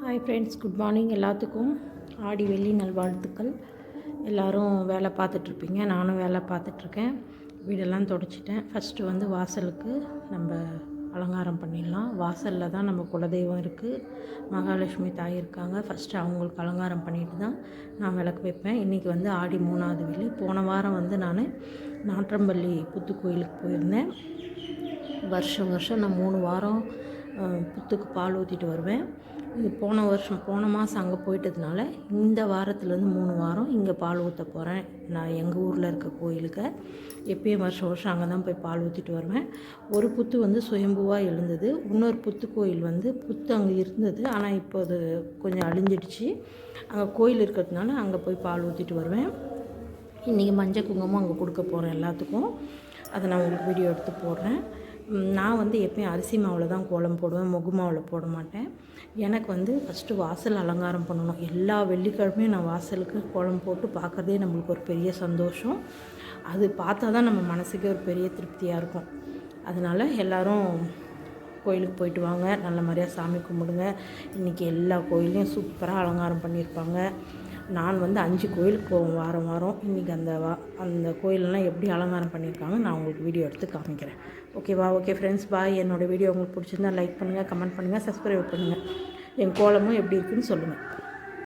Hi friends, good morning. எல்லாத்துக்கும் ஆடி வெள்ளி நல்வாழ்த்துக்கள். எல்லோரும் வேலை பார்த்துட்ருப்பீங்க, நானும் வேலை பார்த்துட்ருக்கேன். வீடெல்லாம் துடைச்சிட்டேன். ஃபஸ்ட்டு வந்து வாசலுக்கு நம்ம அலங்காரம் பண்ணிடலாம். வாசலில் தான் நம்ம குலதெய்வம் இருக்குது, மகாலட்சுமி தாய் இருக்காங்க. ஃபஸ்ட்டு அவங்களுக்கு அலங்காரம் பண்ணிட்டு தான் நான் விளக்கு வைப்பேன். இன்றைக்கி வந்து ஆடி 3வது வெள்ளி. போன வாரம் வந்து நான் நாற்றம்பள்ளி புத்து கோயிலுக்கு போயிருந்தேன். வருஷம் நான் 3 வாரம் புத்துக்கு பால் ஊற்றிட்டு வருவேன். இது போன மாதம் அங்கே போயிட்டதுனால இந்த வாரத்துலேருந்து 3 வாரம் இங்கே பால் ஊற்ற போகிறேன். நான் எங்கள் ஊரில் இருக்க கோயிலுக்கு எப்பயும் வருஷம் அங்கே தான் போய் பால் ஊற்றிட்டு வருவேன். ஒரு புத்து வந்து சுயம்புவாக எழுந்தது. இன்னொரு புத்து கோயில் வந்து புத்து அங்கே இருந்தது, ஆனால் இப்போ அது கொஞ்சம் அழிஞ்சிடுச்சு. அங்கே கோயில் இருக்கிறதுனால அங்கே போய் பால் ஊற்றிட்டு வருவேன். இன்றைக்கி மஞ்சள் குங்குமம் அங்கே கொடுக்க போகிறேன் எல்லாத்துக்கும். அதை நான் உங்களுக்கு வீடியோ எடுத்து போடுறேன். நான் வந்து எப்பயும் அரிசி மாவில் தான் கோலம் போடுவேன், முகு மாவில் போட மாட்டேன். எனக்கு வந்து ஃபஸ்ட்டு வாசல் அலங்காரம் பண்ணணும். எல்லா வெள்ளிக்கிழமையும் நான் வாசலுக்கு கோலம் போட்டு பார்க்குறதே நம்மளுக்கு ஒரு பெரிய சந்தோஷம். அது பார்த்தா தான் நம்ம மனசுக்கே ஒரு பெரிய திருப்தியாக இருக்கும். அதனால் எல்லோரும் கோயிலுக்கு போயிட்டு வாங்க, நல்ல மாதிரியாக சாமி கும்பிடுங்க. இன்றைக்கி எல்லா கோயிலையும் சூப்பராக அலங்காரம் பண்ணியிருப்பாங்க. நான் வந்து 5 கோயிலுக்கு போவேன் வாரம். இன்றைக்கி அந்த கோயிலெலாம் எப்படி அலங்காரம் பண்ணியிருக்காங்க நான் உங்களுக்கு வீடியோ எடுத்து காமிக்கிறேன். ஓகே ஃப்ரெண்ட்ஸ், பாய். என்னோடய வீடியோ உங்களுக்கு பிடிச்சிருந்தா லைக் பண்ணுங்கள், கமெண்ட் பண்ணுங்கள், சப்ஸ்கிரைப் பண்ணுங்கள். என் கோலமும் எப்படி இருக்குதுன்னு சொல்லுங்கள்.